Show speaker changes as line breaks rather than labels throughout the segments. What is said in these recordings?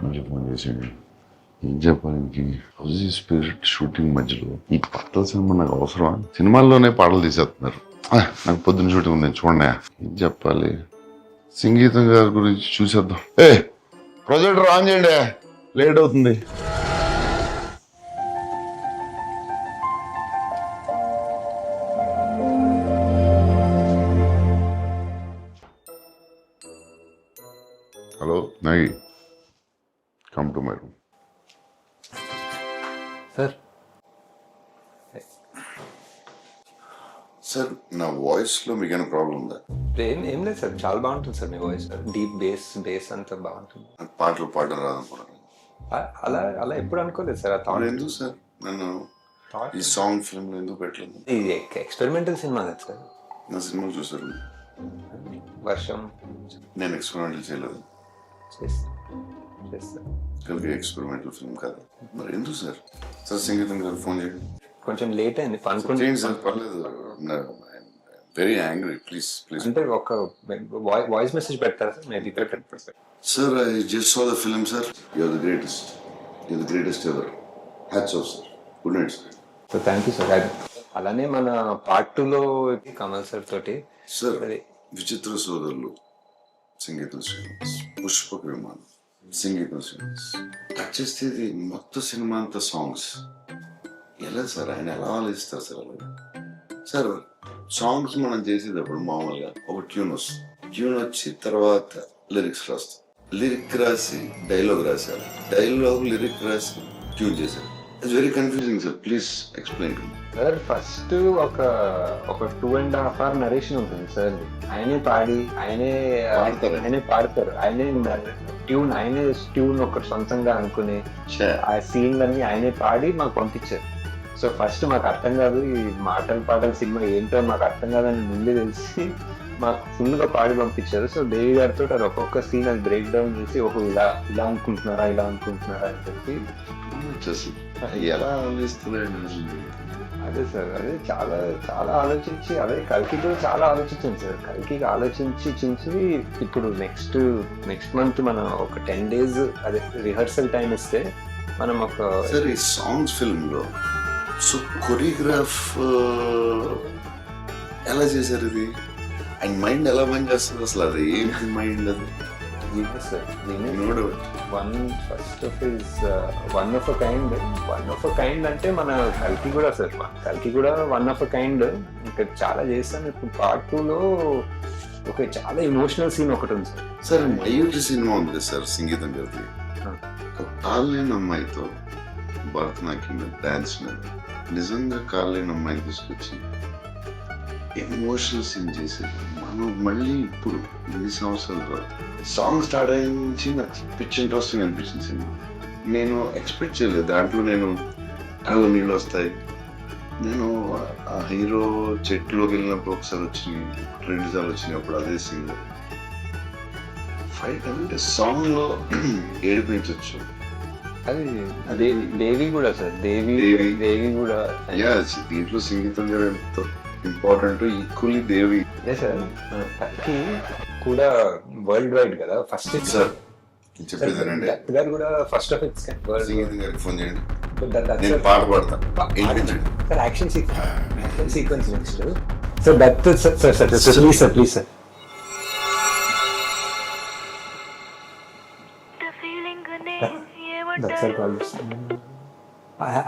మళ్ళీ ఫోన్ చేసాడు. ఏం చెప్పాలి, రోజు స్పిరిట్ షూటింగ్ మధ్యలో ఈ పాటల సినిమా నాకు అవసరమా? సినిమాల్లోనే పాటలు తీసేస్తున్నారు. నాకు పొద్దున్న షూటింగ్ ఉంది చూడండి. ఏం చెప్పాలి, సంగీతం గారి గురించి చూసేద్దాం. ప్రొజెక్టర్ ఆన్ చేయండి, లేట్ అవుతుంది. Hello Nagi, come to my room.
Sir
sir, నా వాయిస్ లో మీకైనా ప్రాబ్లం ఉందా?
ఏం లేదు సార్, చాలా బాగుంటుంది సార్ మీ వాయిస్. డీప్ బేస్ అంతా బాగుంటుంది.
నాకు పాటలు పాడడం రాదనుకున్నాను.
అలా అలా ఎప్పుడు అనుకోలేదు సార్.
ఎందుకు సార్ నన్ను ఈ సాంగ్ ఫిల్మ్ లో ఎందుకు పెట్టలేదు?
ఇది ఎక్స్పెరిమెంటల్ సినిమా కదా సార్.
నా సినిమాలు చూసారు?
వర్షం
నేను ఎక్స్పెరిమెంటల్ చేయలేదు. కలిగి ఎక్స్పెరిమెంటల్ ఫిల్మ్ కాదు. మరి ఎందుకు సార్? సార్ సంగీతం గారు ఫోన్ చేయండి.
కొంచెం లేట్ అయింది,
చేయండి సార్, పర్లేదు. Very angry, please please.
అంటే ఒక వాయిస్ మెసేజ్ పెడతారా sir? Maybe
sir, I just saw the film sir. You're the greatest, you're the greatest ever. Hats off sir. Good night sir.
So thank you sir. అలానే మన part 2లో Kamal sir తోటి
sir విచిత్ర సోదరులు, సంగీతం శ్రీనివాస్, పుష్పక విమానం, సంగీతం శ్రీనివాస్. కట్ చేస్తే ఇది మొత్తం సినిమా అంతా సాంగ్స్. ఎలా సార్, ఆయన ఎలా ఆలోచిస్తారు సార్? అలాగే సార్, సాంగ్స్ మనం చేసేటప్పుడు మామూలుగా ఒక ట్యూన్ వస్తుంది. ట్యూన్ వచ్చి తర్వాత లిరిక్స్ రాస్తాం. లిరిక్ రాసి డైలాగ్ రాశారు, డైలాగ్ లిరిక్ రాసి ట్యూన్ చేశారు. It's very confusing sir. Please explain to me.
Sir first ఒక 2.5 hour నరేషన్ ఉంటుంది సార్. ఆయనే పాడి ఆయనే పాడతారు. ఆయనే ట్యూన్ ఒకటి సొంతంగా అనుకుని ఆ సీన్లన్నీ ఆయనే పాడి మాకు పంపించారు. సో ఫస్ట్ మాకు అర్థం కాదు, ఈ పాటల సినిమా ఏంటో మాకు అర్థం కాదని ముందే తెలిసి మాకు ఫుల్ గా పాడి పంపించారు. సో దేవి గారితో అది ఒక్కొక్క సీన్ అది బ్రేక్ డౌన్ చేసి ఇలా అనుకుంటున్నారా అని చెప్పి
ఎలా ఆలోచిస్తున్నాడు?
అదే సార్, అదే చాలా చాలా ఆలోచించి, అదే కల్కి కూడా చాలా ఆలోచించాను సార్. కల్కి ఆలోచించి ఇప్పుడు నెక్స్ట్ మంత్ మనం ఒక 10 days అదే రిహర్సల్ టైం ఇస్తే మనం ఒక
సార్ ఈ సాంగ్స్ ఫిల్మ్ లో సో కొరియోగ్రాఫ్ ఎలా చేశారు? ఇది ఆయన మైండ్ ఎలా పని చేస్తుంది అసలు? అది ఏంటి మైండ్? అది
వన్ ఆఫ్ అ కైండ్ అంటే మన కల్కి కూడా సార్. కల్కి కూడా వన్ ఆఫ్ అ కైండ్. ఇంకా చాలా చేస్తాను. ఇప్పుడు పార్ట్ 2లో ఒక చాలా ఎమోషనల్ సీన్ ఒకటి ఉంది సార్.
సార్ మయూరి సినిమా ఉంది సార్, సంగీతం గారి. కాలేని అమ్మాయితో భరతనాట్యం మీద, డాన్స్ మీద, నిజంగా కాలేని అమ్మాయిని తీసుకొచ్చి ఎమోషనల్ సీన్ చేసేది. మనం మళ్ళీ ఇప్పుడు 10 సంవత్సరాల తర్వాత సాంగ్ స్టార్ట్ అయించి నాకు పిచ్ ఇంట్రెస్టింగ్ అనిపించింది సినిమా. నేను ఎక్స్పెక్ట్ చేయలేదు దాంట్లో నేను అలా నీళ్ళు వస్తాయి. నేను ఆ హీరో చెట్టులోకి వెళ్ళినప్పుడు ఒకసారి వచ్చినాయి, 2 సార్లు వచ్చినప్పుడు అదే సీన్ లో ఫైట్ అంటే సాంగ్ లో ఏడిపించవచ్చు.
అది దేవి కూడా సార్. దేవి కూడా
దీంట్లో సంగీతం గారు ఎంతో ఇంపార్టెంట్. ఈక్వల్లీ దేవి
సార్. కల్కి కూడా వరల్డ్ వైడ్ కదా ఫస్ట్
సార్. చెప్పేదానండి
గారు కూడా ఫస్ట్ ఆఫ్ ఇట్స్
సంగీతం గారికి ఫోన్ చేయండి, నేను పాట పాడతాను.
Sir action sequence next sir. That sir please sir.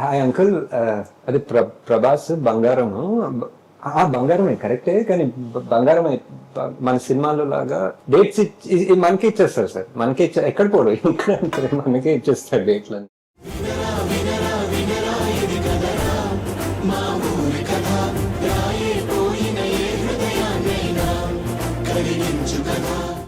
Hi uncle, అది ప్రభాస్ బంగారము. బంగారమే కరెక్టే, కానీ బంగారమే మన సినిమాలో లాగా డేట్స్ మనకే ఇచ్చేస్తారు సార్. మనకే ఎక్కడ పోడు ఇక్కడ మనకే ఇచ్చేస్తారు డేట్లని.